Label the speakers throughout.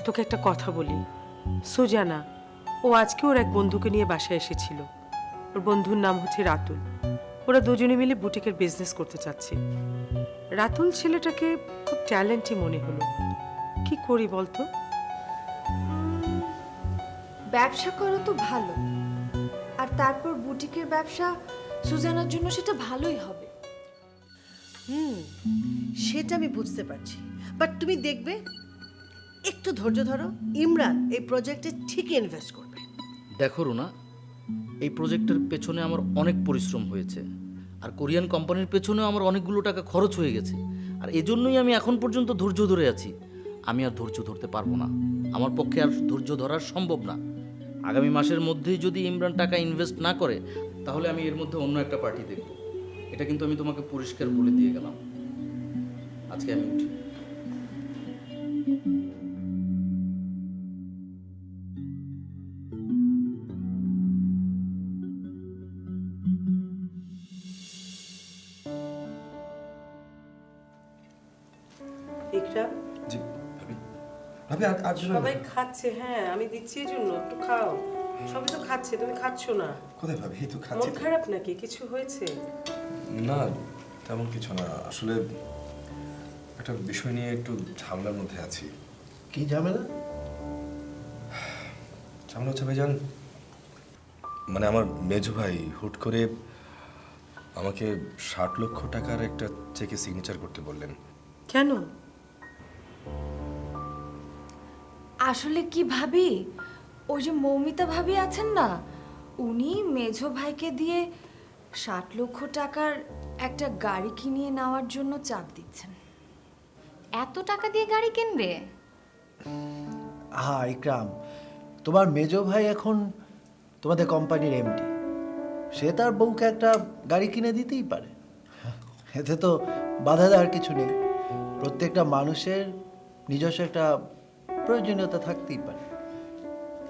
Speaker 1: তোকে একটা কথা বলি, সুজানা ও আজকে ওর এক বন্ধুকে নিয়ে বাসায় এসেছিল। ওর বন্ধুর নাম হচ্ছে রাতুল। ওরা দুজনে মিলে বুটিকের বিজনেস করতে চাচ্ছে। রাতুল ছেলেটাকে খুব ট্যালেন্টই মনে হলো। কি করি বলতো?
Speaker 2: ব্যবসা করা তো ভালো, আর তারপর বুটিকের ব্যবসা সুজানার জন্য সেটা ভালোই হবে।
Speaker 3: সেটা আমি বুঝতে পারছি, বাট তুমি দেখবে, একটু ধৈর্য ধরো, ইমরান এই প্রজেক্টে ঠিকই ইনভেস্ট করবে।
Speaker 4: দেখো রুনা, এই প্রজেক্টের পেছনে আমার অনেক পরিশ্রম হয়েছে, আর কোরিয়ান কোম্পানির পেছনেও আমার অনেকগুলো টাকা খরচ হয়ে গেছে। আর এজন্যই আমি এখন পর্যন্ত ধৈর্য ধরে আছি। আমি আর ধৈর্য ধরতে পারবো না, আমার পক্ষে আর ধৈর্য ধরা সম্ভব না। আগামী মাসের মধ্যেই যদি ইমরান টাকা ইনভেস্ট না করে, তাহলে আমি এর মধ্যে অন্য একটা পার্টি দেখব। এটা কিন্তু আমি তোমাকে পরিষ্কার বলে দিয়ে গেলাম। আজকে আমি উঠি।
Speaker 1: ইকরাম,
Speaker 5: জি ভাবি। ভাবি আর
Speaker 1: সবাই খাচ্ছে। হ্যাঁ, আমি দিচ্ছি, এই জন্য একটু খাও। সবাই তো খাচ্ছে, তুমি খাচ্ছ না।
Speaker 5: কোথায় ভাবি? এই তো
Speaker 1: মন
Speaker 5: খাচ্ছি।
Speaker 1: খারাপ নাকি? কিছু হয়েছে?
Speaker 5: না, তেমন কিছু না। আসলে একটা বিষয় নিয়ে একটু ঝামেলার মধ্যে আছি।
Speaker 6: কি ঝামেলা?
Speaker 5: ঝামেলা হচ্ছে ভাইজান, মানে আমার মেজো ভাই হুট করে আমাকে 60 লক্ষ টাকার একটা চেকে সিগনেচার করতে বললেন।
Speaker 1: কেন?
Speaker 2: আসলে কি ভাবি, ওই যে মৌমিতা ভাবি আছেন না, উনি মেঝো ভাইকে দিয়ে 60 লক্ষ টাকার একটা গাড়ি কিনিয়ে নেওয়ার জন্য চাপ দিচ্ছেন।
Speaker 7: এত টাকা দিয়ে গাড়ি কিনবে?
Speaker 6: হ্যাঁ ইকরাম, তোমার মেজো ভাই এখন তোমাদের কোম্পানির এমডি। সে তার বউকে একটা গাড়ি কিনে দিতেই পারে, এতে তো বাধা দেওয়ার কিছু নেই। প্রত্যেকটা মানুষের নিজস্ব একটা প্রয়োজনীয়তা থাকতেই পারে।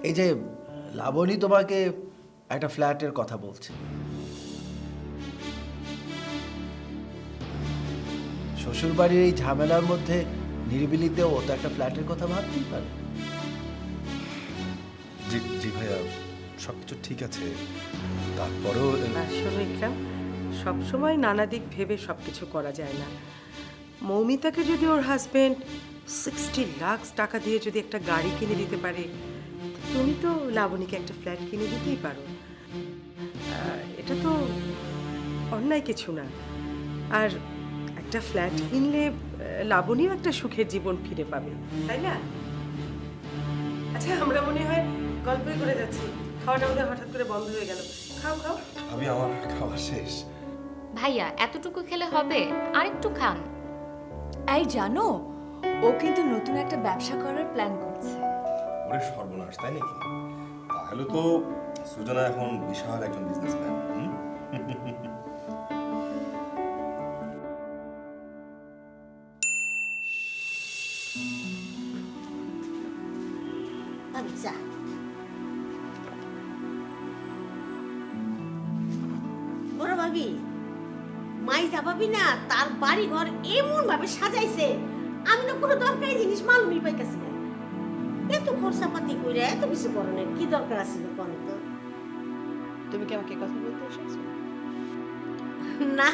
Speaker 6: এই যে লাবণী তোমাকে একটা ফ্ল্যাটের কথা বলছে, শ্বশুরবাড়ির এই ঝামেলার মধ্যে নিরিবিলিতে ও তো একটা ফ্ল্যাটের কথা ভাবতেই পারে।
Speaker 5: জি জি ভাইয়া, সব কিছু ঠিক আছে, তারপরেও
Speaker 1: আসলে ইকরাম, সবসময় নানা দিক ভেবে সবকিছু করা যায় না। মৌমিতাকে যদি ওর হাজবেন্ড 60 লাখ টাকা দিয়ে যদি একটা গাড়ি কিনে দিতে পারে, তুমি তো লাবণীকে একটা ফ্ল্যাট কিনে দিতেই পারো। এটা তো অন্যায় কিছু না। আর একটা ফ্ল্যাট কিনলে লাবণীও একটা সুখের জীবন ফিরে পাবে, তাই না? আচ্ছা, আমরা মনে হয় গল্পই করে যাচ্ছি। খাওয়াটা আমাদের হঠাৎ করে বন্ধ হয়ে গেল। খাও খাও।
Speaker 5: ভাবি আমার খাওয়া শেষ।
Speaker 7: ভাইয়া এতটুকু খেলে হবে? আরেকটু খান।
Speaker 2: এই জানো, ও কিন্তু নতুন একটা ব্যবসা করার প্ল্যান করছে।
Speaker 5: ওরে সর্বনাশ, তাই নাকি? তাহলে তো সুজনা এখন বিশাল একজন বিজনেসম্যান।
Speaker 3: আচ্ছা, বড় ভাবি, মাইজা ভাবি না তার বাড়ি ঘর এমন ভাবে সাজাইছে, আমি না কোনো দরকারি জিনিস মালুমই পাইতেছি না। এত খরচাপাতি কইরা এত কিছু করণের কি দরকার আছে কোন তো?
Speaker 8: তুমি কি আমাকে কথা বলতে এসেছো?
Speaker 3: না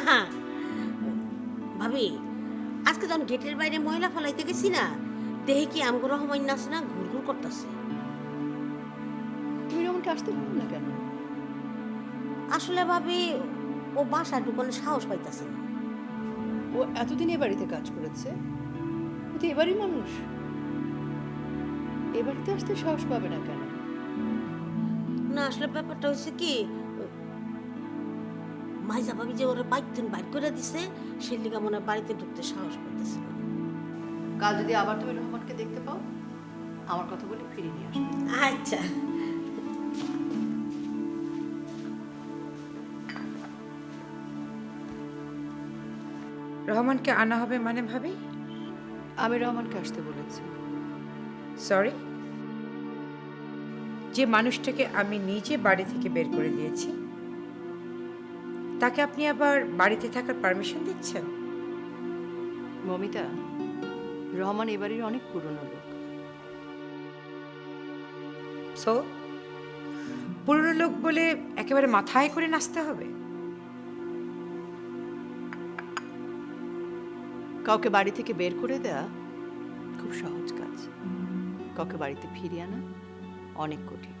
Speaker 3: ভাবি, আজকে যখন গেটের বাইরে ময়লা ফলাইতে গেছি না, দেহে কি আমগো রহমান আছে না ঘুরঘুর করতেছে।
Speaker 8: তুমি রমনকে আসতে পারো না কেন?
Speaker 3: আসলে ভাবি, ও বাসা ঢুকানোর সাহস পাইতেছে না।
Speaker 8: ও এতদিন এ বাড়িতে কাজ করেছে, ও তো এবারই মানুষ, এ বাড়িতে আসতে সাহস পাবে না কেন?
Speaker 3: না আসলে ব্যাপারটা হচ্ছে কি, মাইজা ভাবি যে ওরা বাইক তুন বাইর করে দিছে, সেই লিগা মনে হয় বাড়িতে ঢুকতে সাহস করতেছে না।
Speaker 8: কাল যদি আবার তুমি রহমানকে দেখতে পাও, আমার কথা বলে ফিরে নিয়ে আসবে।
Speaker 3: আচ্ছা।
Speaker 9: রহমানকে আনা হবে মানে ভাবি?
Speaker 8: আমি রহমানকে আসতে বলেছি।
Speaker 9: সরি, যে মানুষটাকে আমি নিজে বাড়ি থেকে বের করে দিয়েছি, তাকে আপনি আবার বাড়িতে থাকার পারমিশন দিচ্ছেন?
Speaker 8: মমিতা, রহমান এবাড়ির অনেক পুরনো লোক,
Speaker 9: সো পুরনো লোক বলে একেবারে মাথায় করে নাচতে হবে?
Speaker 8: কাউকে বাড়ি থেকে বের করে দেয়া খুব সহজ কাজ, কাউকে বাড়িতে ফিরিয়ে আনা অনেক কঠিন।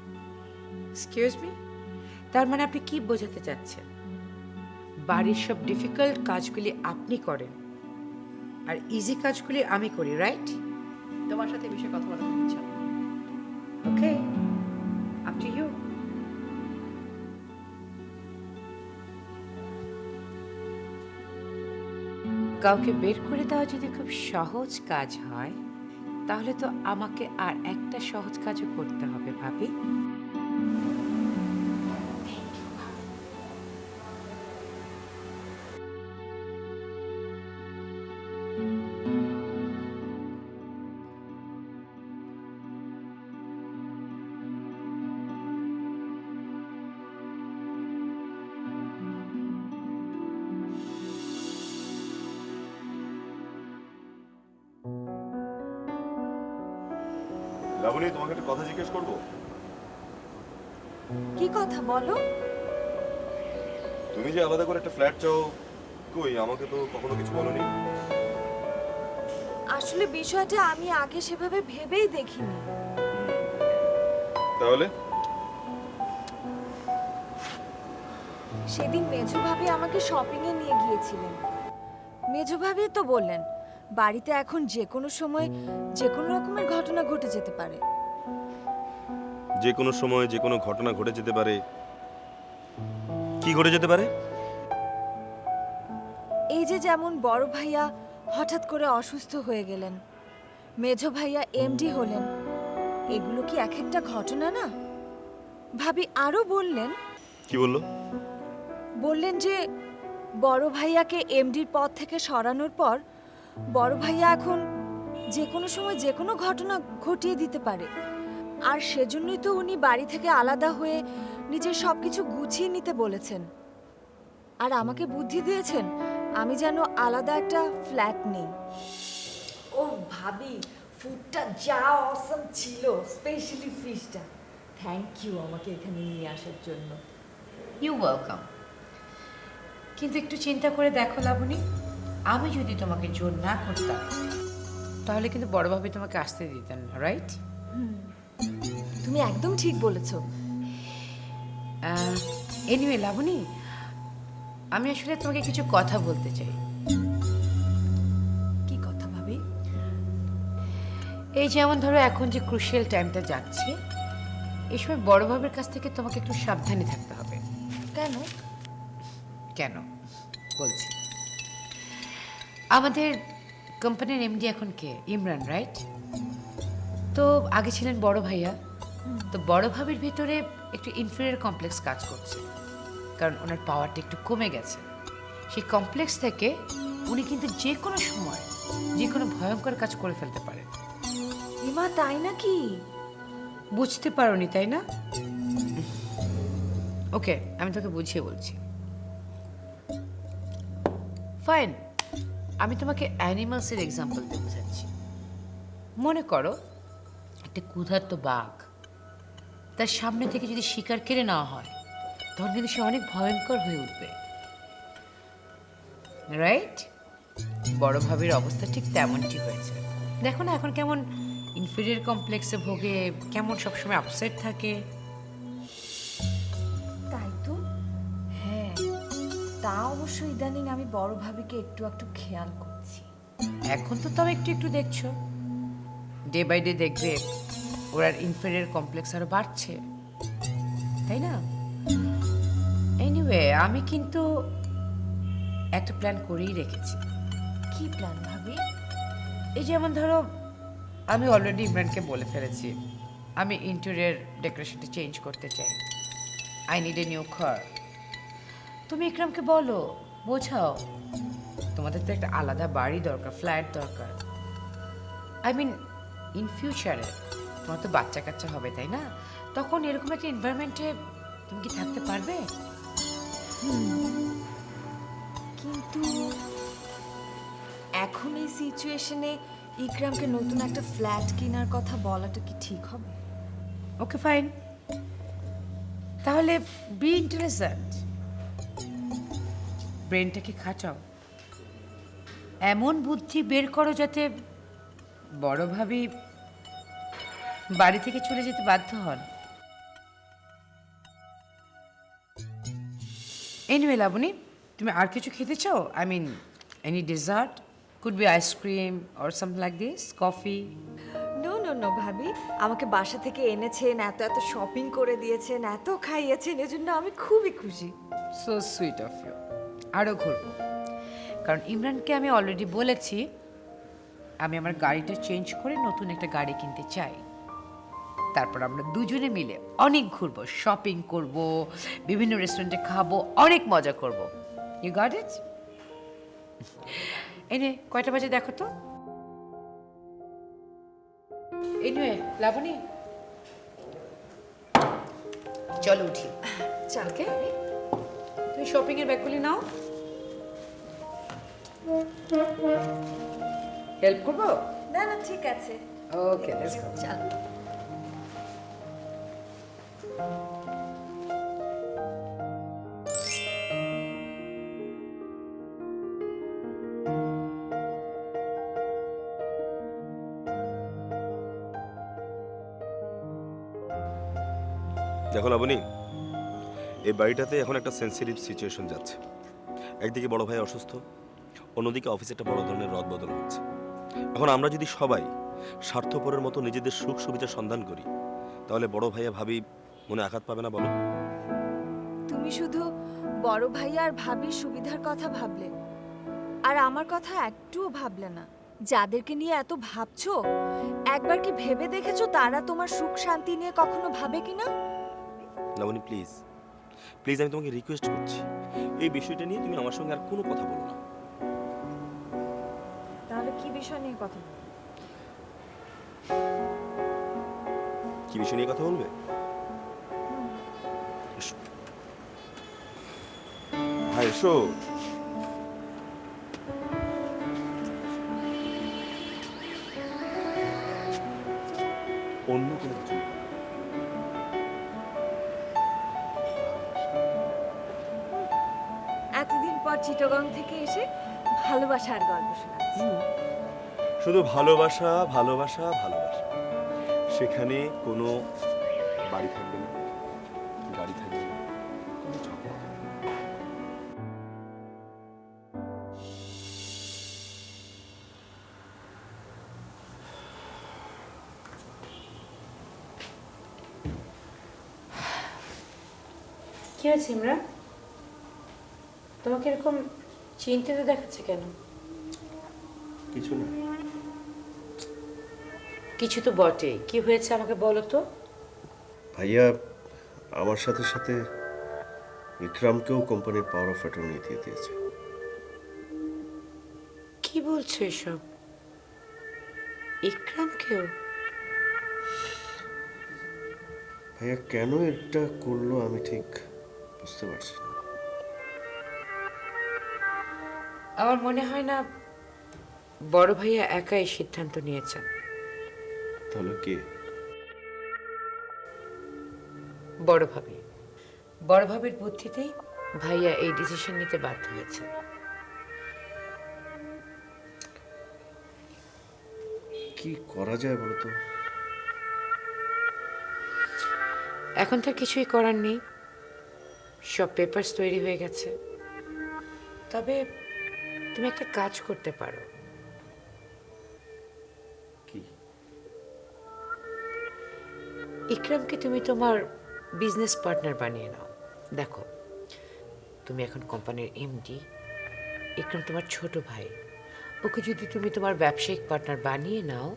Speaker 9: এক্সকিউজ মি, তার মানে আপনি কি বোঝাতে চাচ্ছেন? বাড়ির সব ডিফিকাল্ট কাজগুলি আপনি করেন আর ইজি কাজগুলি আমি করি, রাইট?
Speaker 8: তোমার সাথে এই বিষয়ে কথা বলার কোনো ইচ্ছা নেই।
Speaker 9: ওকে, আপ টু ইউ। কাউকে বের করে দেওয়া যদি খুব সহজ কাজ হয়, তাহলে তো আমাকে আর একটা সহজ কাজও করতে হবে ভাবি।
Speaker 10: লাবণী, তোমাকে একটা কথা জিজ্ঞেস করবো?
Speaker 2: কি কথা বলো?
Speaker 10: তুমি যে আলাদা করে একটা ফ্ল্যাট চাও, কই আমাকে তো কখনো কিছু বলোনি।
Speaker 2: আসলে বিষয়টা আমি আগে সেভাবে ভেবেই দেখিনি।
Speaker 10: তাহলে
Speaker 2: সেদিন মেজো ভাবি আমাকে শপিং এ নিয়ে গিয়েছিলেন। মেজো ভাবি তো বললেন বাড়িতে এখন যে কোনো সময় যে কোনো রকমের ঘটনা ঘটে যেতে পারে।
Speaker 10: যে কোনো সময় যে কোনো ঘটনা ঘটে যেতে পারে? কি ঘটে যেতে পারে?
Speaker 2: এই যে যেমন বড় ভাইয়া হঠাৎ করে অসুস্থ হয়ে গেলেন, মেজো ভাইয়া এমডি হলেন, এগুলো কি এক একটা ঘটনা না? ভাবি আরো বললেন,
Speaker 10: কি বললো?
Speaker 2: বললেন যে বড় ভাইয়াকে এমডির পদ থেকে সরানোর পর বড় ভাইয়া এখন যে কোনো সময় যে কোনো ঘটনা ঘটিয়ে দিতে পারে, আর সেজন্যই তো উনি বাড়ি থেকে আলাদা হয়ে নিজের সবকিছু গুছিয়ে নিতে বলেছেন। আর আমাকে বুদ্ধি দিয়েছেন আমি যেন আলাদা একটা ফ্ল্যাট নেই। ও ভাবি, ফুডটা যা অসম ছিল, স্পেশালি ফিশটা। থ্যাংক ইউ আমাকে এখানে নিয়ে আসার জন্য।
Speaker 9: You welcome. কিন্তু একটু চিন্তা করে দেখো লাবণী, আমি যদি তোমাকে জোর না করতাম তাহলে কিন্তু বড়ভাবে তোমাকে আসতে দিতেন না, রাইট?
Speaker 2: তুমি একদম ঠিক বলেছো।
Speaker 9: এনিওয়ে লাবণী, আমি আসলে তোমাকে কিছু কথা বলতে চাই।
Speaker 2: কি কথা ভাবি?
Speaker 9: এই যেমন ধরো এখন যে ক্রুশিয়াল টাইমটা যাচ্ছে, এই সময় বড়ভাবের কাছ থেকে তোমাকে একটু সাবধানে থাকতে হবে।
Speaker 2: কেন?
Speaker 9: কেন বলছি, আমাদের কোম্পানির এমডি এখন কে? ইমরান, রাইট? তো আগে ছিলেন বড় ভাইয়া। তো বড় ভাবির ভিতরে একটু ইনফিরিয়র কমপ্লেক্স কাজ করছে, কারণ ওনার পাওয়ারটা একটু কমে গেছে। সেই কমপ্লেক্স থেকে উনি কিন্তু যে কোনো সময় যে কোনো ভয়ঙ্কর কাজ করে ফেলতে পারেন।
Speaker 2: ইমা, তাই নাকি?
Speaker 9: বুঝতে পারোনি তাই না? ওকে, আমি তোকে বুঝিয়ে বলছি। ফাইন, আমি তোমাকে অ্যানিমালসের এক্সাম্পল দিয়ে বোঝাচ্ছি। মনে করো একটা ক্ষুধার্ত বাঘ, তার সামনে থেকে যদি শিকার কেড়ে নেওয়া হয় তখন কিন্তু সে অনেক ভয়ঙ্কর হয়ে উঠবে, রাইট? বড় ভাবির অবস্থা ঠিক তেমনটি হয়েছে। দেখো না এখন কেমন ইনফিরিয়র কমপ্লেক্সে ভোগে, কেমন সবসময় আপসেট থাকে।
Speaker 2: তাই তো। হ্যাঁ, তা অবশ্য ইদানিং আমি বড় ভাবিকে একটু একটু খেয়াল করছি।
Speaker 9: এখন তো তাও একটু একটু দেখছো, ডে বাই ডে দেখবে ওর আর ইনফেরিয়র কমপ্লেক্স আরো বাড়ছে, তাই না? এনিওয়ে, আমি কিন্তু একটা প্ল্যান করেই রেখেছি।
Speaker 2: কি প্ল্যান ভাবি?
Speaker 9: এই যেমন ধরো, আমি অলরেডি ইমরানকে বলে ফেলেছি আমি ইন্টেরিয়র ডেকোরেশনটা চেঞ্জ করতে চাই। আই নিড এ নিউ ঘর। তুমি ইকরামকে বলো, বোঝাও, তোমাদের তো একটা আলাদা বাড়ি দরকার, ফ্ল্যাট দরকার। আই মিন ইন ফিউচারে তোমার তো বাচ্চা কাচ্চা হবে, তাই না? তখন এরকম একটা এনভায়রনমেন্টে তুমি কি থাকতে পারবে?
Speaker 2: কিন্তু এখন এই সিচুয়েশনে ইকরামকে নতুন একটা ফ্ল্যাট কেনার কথা বলাটা কি ঠিক হবে?
Speaker 9: ওকে ফাইন, তাহলে বি ইন্টারেস্টেড, ব্রেনটাকে খাটাও, এমন বুদ্ধি বের করো যাতে বড় ভাবি বাড়ি থেকে চলে যেতে বাধ্য হন। এনিওয়ে লাবণী, তুমি আর কিছু খেতে চাও? I mean any dessert, could be ice cream or something like this, coffee?
Speaker 2: No no no ভাবি, আমাকে বাসা থেকে এনেছেন, এত এত শপিং করে দিয়েছেন, এত খাইয়েছেন, এজন্য আমি খুবই খুশি।
Speaker 9: So sweet of you. আরও ঘুরবো, কারণ ইমরানকে আমি অলরেডি বলেছি আমি আমার গাড়িটা চেঞ্জ করে নতুন একটা গাড়ি কিনতে চাই। তারপর আমরা দুজনে মিলে অনেক ঘুরবো, শপিং করব, বিভিন্ন রেস্টুরেন্টে খাবো, অনেক মজা করব। You got it? এনে কয়টা বাজে দেখো তো। এনিওয়ে লাবণী, চলো উঠি।
Speaker 2: চলকে
Speaker 9: তুমি শপিং এর ব্যাগগুলি নাও। হেল্প করবো?
Speaker 2: না না ঠিক আছে,
Speaker 9: ওকে, লেটস গো।
Speaker 2: চল।
Speaker 10: দেখো লাবণী, এই বাড়িটাতে এখন একটা সেন্সিটিভ সিচুয়েশন যাচ্ছে। একদিকে বড় ভাই অসুস্থ, অন্যদিকে অফিসে একটা বড় ধরনের রদবদল হচ্ছে। এখন আমরা যদি সবাই স্বার্থপরের মতো নিজেদের সুখ সুবিধার সন্ধান করি, তাহলে বড় ভাইয়া ভাবি মনে আঘাত পাবে না বলো?
Speaker 2: তুমি শুধু বড় ভাইয়া আর ভাবির সুবিধার কথা ভাবলে, আর আমার কথা একটুও ভাবলে না। যাদেরকে নিয়ে এত ভাবছো, একবার কি ভেবে দেখেছো তারা তোমার সুখ শান্তি নিয়ে কখনো ভাবে কিনা?
Speaker 10: লাবণী প্লিজ প্লিজ, আমি তোমাকে রিকোয়েস্ট করছি, এই বিষয়টা নিয়ে তুমি আমার সঙ্গে আর কোনো কথা বলো না।
Speaker 2: তাহলে কি বিষয় নিয়ে কথা বলবো?
Speaker 10: কি বিষয় নিয়ে কথা বলবে? এসো। হ্যাঁ এসো। অন্য কোনো কিছু না।
Speaker 2: এতদিন পর চিটাগং থেকে এসে ভালোবাসার গল্প শোনাচ্ছি।
Speaker 10: শুধু ভালোবাসা ভালোবাসা ভালোবাসা। সেখানে কোনো বাড়ি থাকবে না, গাড়ি থাকবে না, কোনো ঝগড়া হবে না।
Speaker 9: কি হয়েছে ইমরান? তোমাকে এরকম চিন্তিত দেখাচ্ছে কেন?
Speaker 10: কিছু না।
Speaker 9: কিছু তো বটে। কি হয়েছে আমাকে বলো তো।
Speaker 10: ভাইয়া আমার সাথে সাথে ইকরামকেও কোম্পানির পাওয়ার অফ অ্যাটর্নি দিয়ে দিয়েছে।
Speaker 9: কি বলছো এসব? ইকরামকেও?
Speaker 10: ভাইয়া কেন এটা করলো আমি ঠিক বুঝতে পারছি না।
Speaker 9: আমার মনে হয় না বড় ভাইয়া একাই সিদ্ধান্ত নিয়েছেন।
Speaker 10: তাহলে কে?
Speaker 9: বড় ভাবি। বড় ভাবির বুদ্ধিতেই ভাইয়া এই ডিসিশন নিতে বাধ্য হয়েছে।
Speaker 10: কি করা যায় বলো তো?
Speaker 9: এখন তো কিছুই করার নেই, সব পেপারস তৈরি হয়ে গেছে। তবে তুমি একটা কাজ করতে পারো।
Speaker 10: কি?
Speaker 9: ইকরামকে তুমি তোমার বিজনেস পার্টনার বানিয়ে নাও। দেখো, তুমি এখন কোম্পানির এমডি, ইকরাম তোমার ছোট ভাই। ওকে যদি তুমি তোমার ব্যবসায়িক পার্টনার বানিয়ে নাও,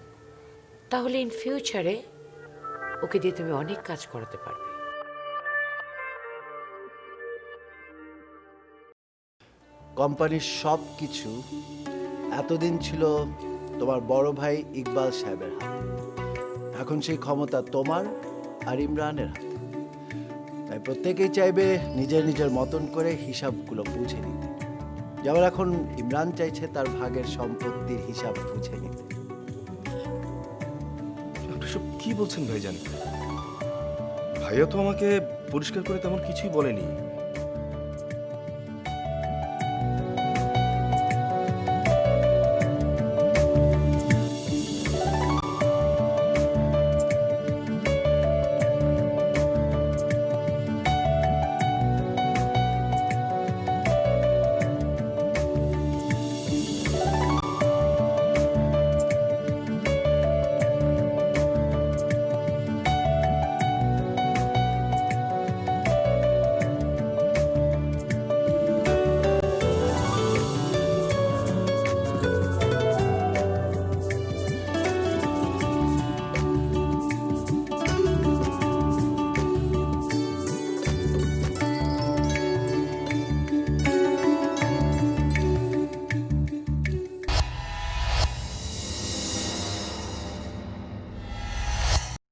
Speaker 9: তাহলে ইন ফিউচারে ওকে দিয়ে তুমি অনেক কাজ করাতে পারবে।
Speaker 6: কোম্পানির সব কিছু এতদিন ছিল তোমার বড় ভাই ইকবাল সাহেবের হাতে। এখন সেই ক্ষমতা তোমার আর ইমরানের হাতে। তাই প্রত্যেকেই চাইবে নিজের নিজের মতন করে হিসাবগুলো বুঝে নিতে। যেমন এখন ইমরান চাইছে তার ভাগের সম্পত্তির হিসাব বুঝে নিতে।
Speaker 5: আপনি সব কি বলছেন ভাইজান?
Speaker 10: ভাইয়া তো আমাকে পরিষ্কার করে তেমন কিছুই বলেনি।